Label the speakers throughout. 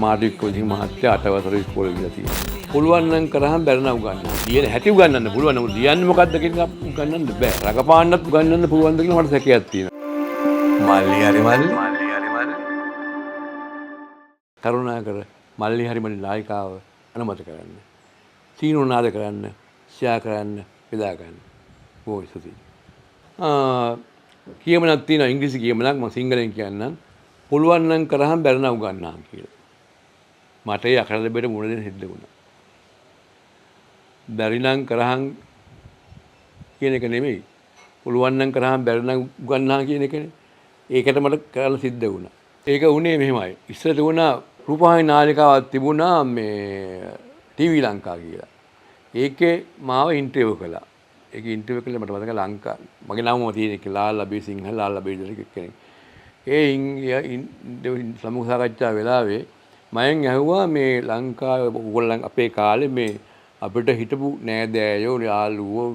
Speaker 1: මාඩි වික්‍රමසිංහ මහත්තයා 8 වසරේ ඉස්කෝලේ ගිහලා තියෙනවා. පුළුවන් නම් කරාම බැරි නම් උගන්වන්න. ලියන හැටි උගන්වන්න පුළුවන්. නමුත් ලියන්නේ මොකද්ද කියන එක උගන්වන්න බෑ. රඟපාන්නත් උගන්වන්න පුළුවන්ද කියලා මට සැකයක් තියෙනවා.
Speaker 2: මල්ලි හරි මල්ලි.
Speaker 1: කරුණාකර මල්ලි හරි මල්ලි නායිකාව අනුමත කරන්න. සීනු නාද කරන්න, ෂෙයා කරන්න, බෙදා ගන්න. බොහොම ස්තුතියි. කියමනක් තියෙනවා ඉංග්‍රීසි කියමනක් මම සිංහලෙන් කියන්නම්. පුළුවන් නම් කරාම බැරි නම් උගන්වන්න කියලා. මට ඒ අකරද බෙට මුණ දෙන්න සිද්ධ වුණා. බැරි නම් කරාම් කියන එක නෙමෙයි. පුළුවන් නම් කරාම බැරි නම් උගන්වන්න කියන එකනේ. ඒකට මට කරන්න සිද්ධ වුණා. ඒක උනේ මෙහෙමයි. ඉස්සර තිබුණා රූපවාහිනී නාලිකාවක් තිබුණා මේ ටීවී ලංකා කියලා. ඒකේ මාව ඉන්ටර්විව් කළා. ඒක ඉන්ටර්විව් කළා මට මතක ලංකා මගේ නම තියෙන ලාල් අබේසිංහ ලාල් අබේදර කෙනෙක්. ඒ සමුහ සාකච්ඡා වෙලාවේ මයෙන් ඇහුවා මේ ලංකාවේ ඕගොල්ලන් අපේ කාලේ මේ අපිට හිටපු නෑදෑයෝ යාළුවෝ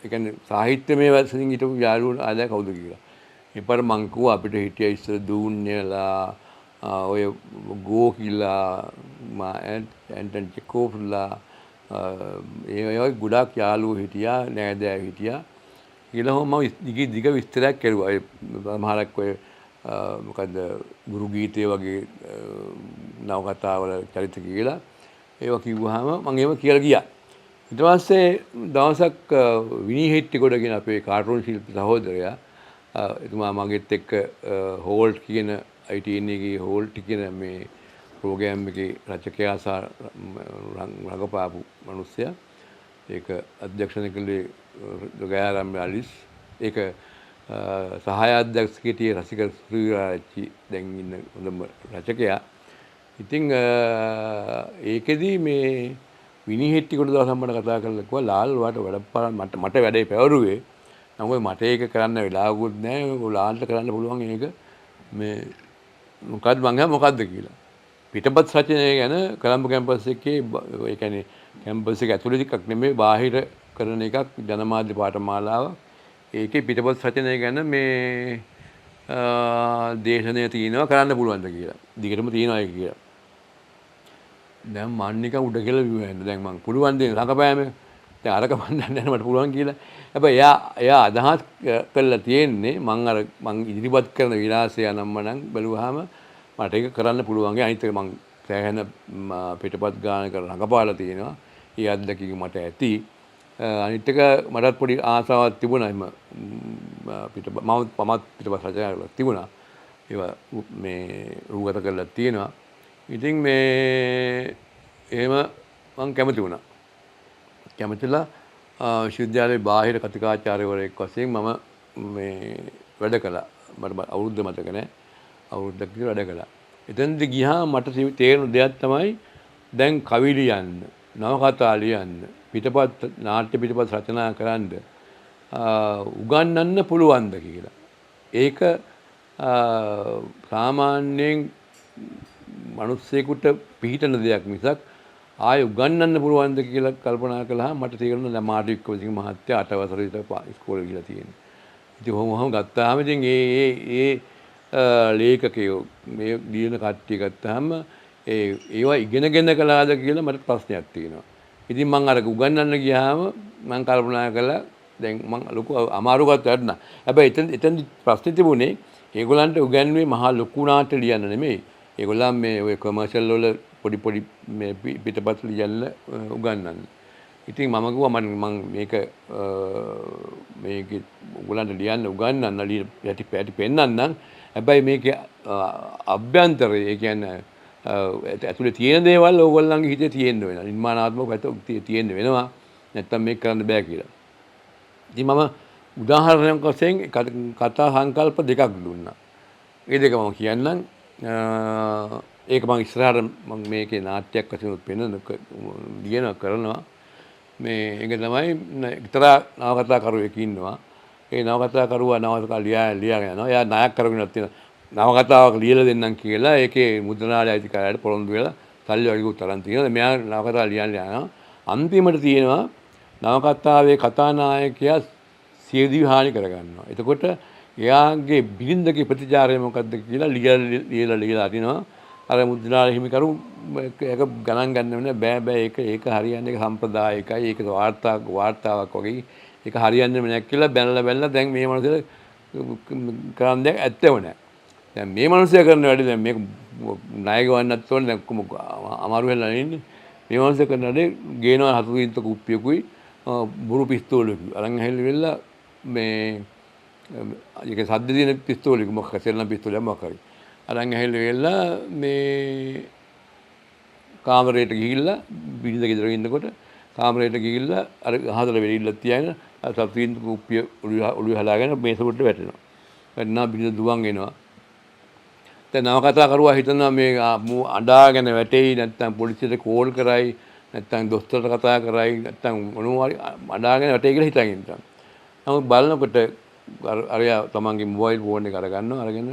Speaker 1: ඒ කියන්නේ සාහිත්‍යමය වශයෙන් හිටපු යාළුවෝ ආදා කවුද කියලා. එපාර මං කිව්වා අපිට හිටිය ඉස්සර දූන්නේලා ඔය ගෝකිලා ඇන්ටන් චෙකෝෆ්ලා ඒ ගොඩාක් යාළුවෝ හිටියා නෑදෑයෝ හිටියා කියලා මම දිග විස්තරයක් කරුවා. ඒ මහලක් ඔය මොකද්ද ගුරු ගීතය වගේ නවකතාවල චරිත කියලා ඒවා කිව්වහම මම ඒව කියලා ගියා. ඊට පස්සේ දවසක් විනී හෙට්ටිගොඩ කියන අපේ කාටුන් ශිල්පී සහෝදරයා එතුමා මගෙත් එක්ක හෝල්ට් කියන ITN එකේ හෝල්ට් කියන මේ ප්‍රෝග්‍රෑම් එකේ රචකයා සහ රඟපාපු මිනිස්සයා ඒක අධ්‍යක්ෂණය කළේ ගයාරම් ඇලිස් ඒක සහාය අධ්‍යක්ෂක හිටියේ රසික සුරිරාජ්චි දැන් ඉන්න හොඳම රචකයා. ඉතින් ඒකෙදි මේ විනී හෙට්ටිගොඩ දවසක් මට කතා කරලා කිව්වා ලාල් වාට වැඩපාරන් මට වැඩේ පැවරුවේ. නමුත් මට ඒක කරන්න වෙලාවකුත් නැහැ. ඔයාලට කරන්න පුළුවන් ඒක මේ මොකද්ද මං මොකද්ද කියලා. පිටපත් රචනය ගැන කොළඹ කැම්පස් එකේ ඒ කියන්නේ කැම්පස් එක ඇතුළේ එකක් නෙමෙයි බාහිර කරන එකක් ජනමාධ්‍ය පාඨමාලාවක්. ඒකේ පිටපත් රචනය ගැන මේ දේශනය තියෙනවා කරන්න පුළුවන්ද කියලා. දිගටම තියෙනවා ඒක කියලා. දැන් මන් නිකන් උඩ කියලා විවෙන්න. දැන් මං පුළුවන් දේ රඟපෑම දැන් අරක මන් දන්නේ නැහැ මට පුළුවන් කියලා. හැබැයි එයා අදහස් කළා තියෙන්නේ මං ඉදිරිපත් කරන විලාසය අනම්මනම් බැලුවාම මට ඒක කරන්න පුළුවන්. අනිත් එක මං සෑහෙන පිටපත් ගානක රඟපාලා තියෙනවා. ඒ අත්දැකීම මට ඇති. අනිත් එක මටත් පොඩි ආසාවක් තිබුණා එම මමත් පිටපත් රචනා කරලා තිබුණා. ඒවා මේ රූගත කරලා තියෙනවා. ඉතින් මේ එහෙම මං කැමති වුණා. කැමතිලා විශ්වවිද්‍යාලයේ බාහිර කතිකාචාර්යවරයෙක් වශයෙන් මම මේ වැඩ කළා. මට අවුරුද්ද මතක නැහැ. අවුරුද්දක් විතර වැඩ කළා. එතනදි ගියාම මට තේරුණු දෙයක් තමයි දැන් කවි ලියන්න, නවකතා ලියන්න, පිටපත් නාට්‍ය පිටපත් රචනා කරන්න උගන්වන්න පුළුවන්ද කියලා. ඒක සාමාන්‍යයෙන් මිනිස්සෙකුට පිළිතන දෙයක් මිසක් ආයෙ උගන්වන්න පුළුවන්ද කියලා කල්පනා කළාම මට තේරුණා මාඩි වික්‍රමසිංහ මහත්තයා 8 වසරේ ඉස්කෝලේ ගිහලා තියෙනවා. ඉතින් කොහොම ගත්තාම ඉතින් ඒ ලේඛකයෝ මේ ලියන කට්ටිය ගත්තාම ඒවා ඉගෙනගෙන කළාද කියලා මට ප්‍රශ්නයක් තියෙනවා. ඉතින් මම අර උගන්වන්න ගියාම මම කල්පනා කළා දැන් මම ලොකු අමාරුකමක් වැඩුණා. හැබැයි එතන ප්‍රශ්නේ තිබුණේ ඒගොල්ලන්ට උගන්වන්නේ මහා ලොකු නාට්‍ය ලියන්න නෙමෙයි. ඒගොල්ලන් මේ ඔය කොමර්ෂල් වල පොඩි මේ පිටපත් ලියන්න උගන්වන්න. ඉතින් මම කිව්වා මම මේක ඔයගොල්ලන්ට ලියන්න උගන්වන්න යටි පෙන්නන්නම්. හැබැයි මේකේ අභ්‍යන්තරය ඒ කියන්නේ ඇතුලේ තියෙන දේවල් ඕගොල්ලන්ගේ හිතේ තියෙන්න වෙනවා. නිර්මාණාත්මක පැත්ත තියෙන්න වෙනවා. නැත්තම් මේක කරන්න බෑ කියලා. ඉතින් මම උදාහරණයක් වශයෙන් කතා සංකල්ප දෙකක් දුන්නා. ඒ දෙක මම කියන්නම්. ඒක මම ඉස්සරහට මම මේකේ නාට්‍යයක් වශයෙන් පෙන්වන ලියන කරනවා. මේ ඒක තමයි එක්තරා නවකතා කරුවෙක් ඉන්නවා. ඒ නවකතා කරුවා නවකතා ලියාගෙන යනවා. එයා නායක කරගෙනත් තියෙනවා. නවකතාවක් ලියලා දෙන්නම් කියලා ඒකේ මුද්‍රණාලය අධිකාරියට පොරොන්දු වෙලා සල්ලි වගේ උතරන් තියෙනවා. මෙයා නවකතා ලියන්න යනවා. අන්තිමට තියෙනවා නවකතාවේ කතානායකයා සියදිවි හානි කරගන්නවා. එතකොට එයාගේ බිරිඳගේ ප්‍රතිචාරය මොකද්ද කියලා ලියලා අරිනවා. අර මුද්‍රණාල හිමිකරු ඒක ගණන් ගන්න බෑ ඒක හරියන්නේ සම්ප්‍රදායිකයි ඒක වාර්තාවක් වගේ ඒක හරියන්නේ නැහැ කියලා බැලලා දැන් මේ මනුස්සයා කරන් දැන් ඇත්තම නැහැ. දැන් මේ මනුස්සයා කරන වැඩේ දැන් මේක ණය ගවන්නත් ඕනේ දැන් කොහොම අමාරු වෙලා ඉන්නේ. මේ මනුස්සයා කරන වැඩේ ගේනවා හතු වින්ත කුප්පියකුයි බුරු පිස්තෝලකුයි අරන් ඇහිල්ලා මේ ඒක සද්ද දින පිස්තෝලෙක මොකක් සෙල්ලම් පිස්තෝලයක් මොකක් හරි අරන් ඇහිල්ලා මේ කාමරයට ගිහිල්ලා බිරිඳ ගෙදර ඉන්නකොට කාමරයට ගිහිල්ලා අර හතර වෙලිල්ල තියාගෙන සතුටින් කුප්පිය ඔළුවේ හදාගෙන මේස උඩට වැටෙනවා. වැටෙනවා බිරිඳ දුවන් එනවා. දැන් නවකතා කරුවා හිතනවා මේ අඬාගෙන වැටෙයි නැත්නම් පොලිසියට කෝල් කරයි නැත්නම් දොස්තරට කතා කරයි නැත්නම් මොනවා හරි අඬාගෙන වැටෙයි කියලා හිතාගෙන ඉන්නවා. නමුත් බලනකොට අරයා තමන්ගේ මොබයිල් ෆෝන් එක අරගන්නවා අරගෙන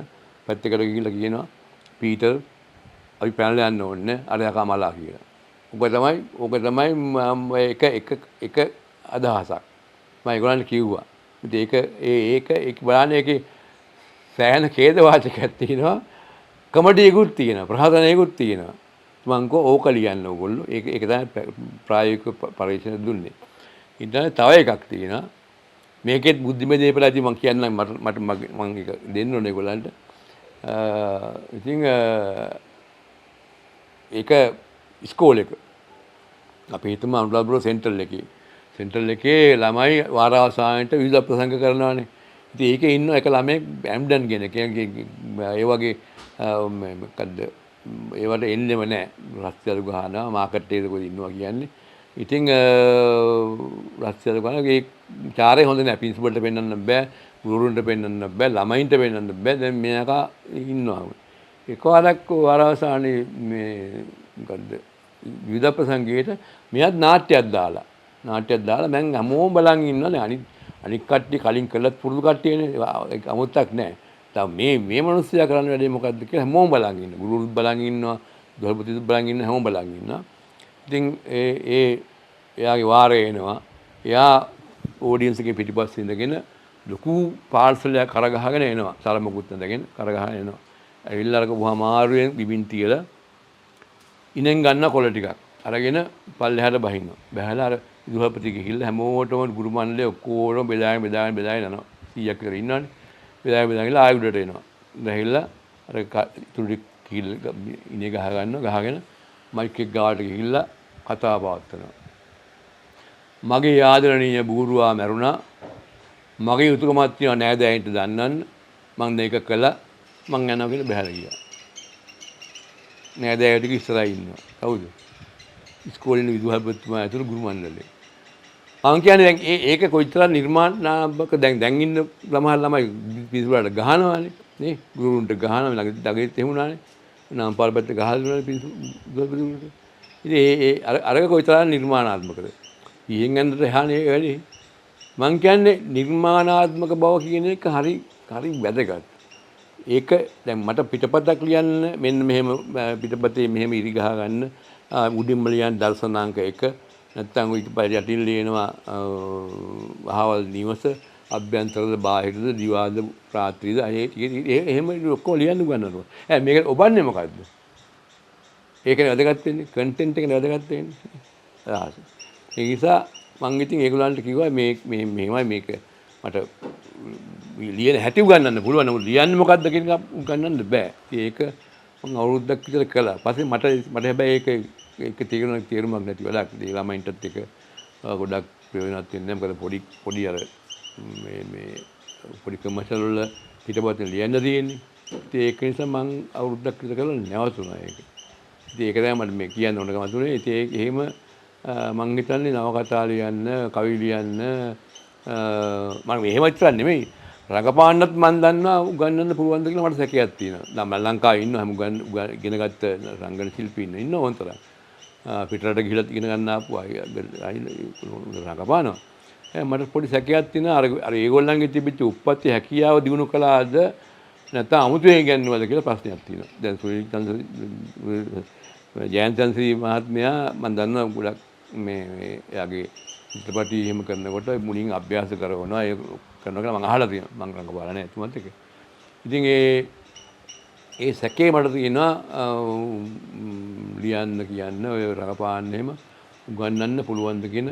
Speaker 1: පැත්තකට ගිහිල්ලා කියනවා පීටර් අපි පැනලා යන්න ඕනේ අරයා කමලා කියලා. ඔක තමයි එක අදහසක්. මම ඒගොල්ලන්ට කිව්වා. ඉතින් ඒක බලන්නේ ඒකේ සෑහෙන ඛේද වාචකයක් තියෙනවා. කමඩියකුත් තියෙනවා. ප්‍රහසනයකුත් තියෙනවා. මම කෝ ඕක ලියන්න ඕගොල්ලෝ. ඒක තමයි ප්‍රායෝගික පරීක්ෂණ දුන්නේ. ඊට තව එකක් තියෙනවා. මේකෙත් බුද්ධිමය දේපල ඇති මම කියන්නම් මට මම ඒක දෙන්න ඕනේ ඒගොල්ලන්ට. ඉතින් ඒක ඉස්කෝලේක අපි හිතමු අනුරාධපුර සෙන්ට්‍රල් එකේ ළමයි වාරාවසානයේට විවිධ ප්‍රසංග කරනවානේ. ඉතින් ඒකේ ඉන්න එක ළමයෙක් ඇම්ඩන් කියන ඒ වගේ මොකද්ද ඒවට එන්නෙම නැහැ. රස්තියලු ගහනවා මාකට් එකේ කොහෙද ඉන්නවා කියන්නේ. ඉතින් රස්තියලු ගහනවා ඒ චාරේ හොඳ නැහැ. ප්‍රින්සිපල්ට පෙන්නන්න බෑ, ගුරුවරුන්ට පෙන්නන්න බෑ, ළමයින්ට පෙන්නන්න බෑ. දැන් මෙයාකා ඉන්නවා. එකවරක් වාරාවසානයේ මේ මොකද්ද විවිධ ප්‍රසංගයකට මෙයාත් නාට්‍යයක් දාලා මම හැමෝම බලන් ඉන්නවනේ අනික් කට්ටිය කලින් කළත් පුරුදු කට්ටියනේ ඒක අමුත්තක් නැහැ. තව මේ මිනිස්සයා කරන්න වැඩේ මොකද්ද කියලා හැමෝම බලන් ඉන්නවා. ගුරුවරුත් බලන් ඉන්නවා, දොරපතිත් බලන් ඉන්නවා, හැමෝම බලන් ඉන්නවා. ඉතින් එයාගේ වාරේ එනවා. එයා ඔඩියන්ස් එකේ පිටිපස්සේ ඉඳගෙන ලොකු පාර්සලයක් කරගහගෙන එනවා. සරමකුත් නැදගෙන කරගහගෙන එනවා. ඇවිල්ලා අරක බොහොම අමාරුවෙන් බිබින් තියලා ඉනෙන් ගන්න කොළ ටිකක් අරගෙන පල්ලෙහාට බහිනවා. බහැලා අර විදුහල්පති ගිහිල්ලා හැමෝටම ගුරු මණ්ඩලේ ඔක්කොම බෙදාගෙන යනවා. 100ක් විතර ඉන්නවනේ. බෙදාගෙන ආයෙ උඩට එනවා. ගහilla අර තුඩි කිහිල්ලා ඉනේ ගහගෙන මයික් එක ගාවට ගිහිල්ලා කතා පවත්වනවා. මගේ ආදරණීය බූරුවා මැරුණා. මගේ යුතුයකමක් තියනවා නෑදෑයින්ට දන්නන්න. මම මේක කළා. මං යනවා කියලා බහැලා ගියා. නෑදෑයෝ ටික ඉස්සරහා ඉන්නවා. කවුද? ඉස්කෝලේ ඉන්න විදුහල්පතිතුමා ඇතුළු ගුරු මණ්ඩලේ. මං කියන්නේ දැන් ඒක කොයිතරම් නිර්මාණාත්මක දැන් ඉන්න ළමයි පිටුරට ගහනවානේ නේ ගුරුන්ට ගහනවා ළඟට එහෙමුණානේ නම් පාරපැත්ත ගහලා දුන්නා විදුහල්පතිතුමට. ඉතින් අරක කොයිතරම් නිර්මාණාත්මකද? ඊයෙන් යන්නට එහානේ වැඩි. මං කියන්නේ නිර්මාණාත්මක බව කියන එක හරි වැදගත්. ඒක දැන් මට පිටපතක් ලියන්න මෙන්න මෙහෙම පිටපතේ මෙහෙම ඉරි ගහ ගන්න උඩින්ම ලියන්න දර්ශනාංක 1 නැත්නම් ඊට පස්සේ යටින් ලියනවා අහවල් නිවස අභ්‍යන්තරද බාහිරද දිවාද රාත්‍රීද එහෙම ඔක්කොම ලියන්න ගන්නවා. මේක ඔබන්නේ මොකද්ද? ඒකනේ වැදගත් වෙන්නේ කන්ටෙන්ට් එකනේ වැදගත් වෙන්නේ. ඒ නිසා මම ඉතින් ඒගොල්ලන්ට කිව්වා මෙහෙමයි මේක මට ලියන හැටි උගන්වන්න පුළුවන්. නමුත් ලියන්නේ මොකද්ද කියන එක උගන්වන්න බෑ. ඒක මම අවුරුද්දක් විතර කළා. පස්සේ මට හැබැයි ඒක තේරුමක් නැති වැඩක්. ඒ ළමයින්ටත් ඒක ගොඩක් ප්‍රයෝජනවත් වෙන්නේ නැහැ. මොකද පොඩි අර මේ පොඩි කමර්ෂල් වල පිටපතේ ලියන්න තියෙන්නේ. ඉතින් ඒක නිසා මම අවුරුද්දක් විතර කළා නැවතුණා ඒක. ඉතින් ඒක තමයි මට මේ කියන්න ඕන කම තුනේ. ඉතින් එහෙම මම හිතන්නේ නවකතා ලියන්න, කවි ලියන්න මම එහෙම විතරක් නෙමෙයි රඟපාන්නත් මම දන්නවා උගන්වන්න පුළුවන්ද කියලා මට සැකයක් තියෙනවා. දැන් මම ලංකාවේ ඉන්නවා හැම ඉගෙනගත්ත රංගන ශිල්පීන් ඉන්නවා වොන්තර. පිටරට ගිහිල්ලා ඉගෙන ගන්න ආපු අය රඟපානවා. මට පොඩි සැකයක් තියෙනවා අර ඒගොල්ලන්ගේ තිබිච්ච උප්පත්ති හැකියාව දිනු කළාද නැත්නම් අමුතුවෙන් ඉගෙනුවද කියලා ප්‍රශ්නයක් තියෙනවා. දැන් ජයන්තන්සී මහත්මයා මම දන්නවා ගොඩක් මේ එයාගේ චිත්‍රපටි එහෙම කරනකොට මුලින් අභ්‍යාස කරනවා ඒ කරනවා කියලා මම අහලා තියෙනවා. මම රඟපාලා නැහැ එතුමත් එක්ක. ඉතින් ඒ සැකේ මට තියෙනවා ලියන්න කියන්න ඔය රඟපාන්න එහෙම උගන්වන්න පුළුවන්ද කියන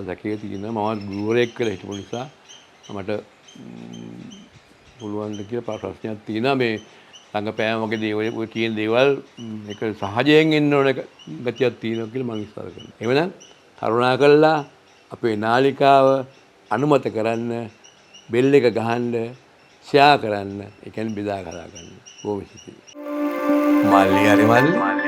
Speaker 1: සැකේ තියෙනවා. මම ගුරුවරයෙක් කියලා හිටපු නිසා මට පුළුවන්ද කියලා ප්‍රශ්නයක් තියෙනවා. මේ රඟපෑම වගේ දේවල් ඔය කියන දේවල් ඒක සහජයෙන් එන්න ඕන ගතියක් තියෙනවා කියලා මම විශ්වාස කරනවා. එවනම් කරුණාකරලා අපේ නාලිකාව අනුමත කරන්න, බෙල් එක ගහන්න, ෂෙයා කරන්න, ඒ කියන්නේ බෙදා කතා කරන්න. බොහොම ස්තුතියි.
Speaker 2: මල්ලි හරි මල්ලි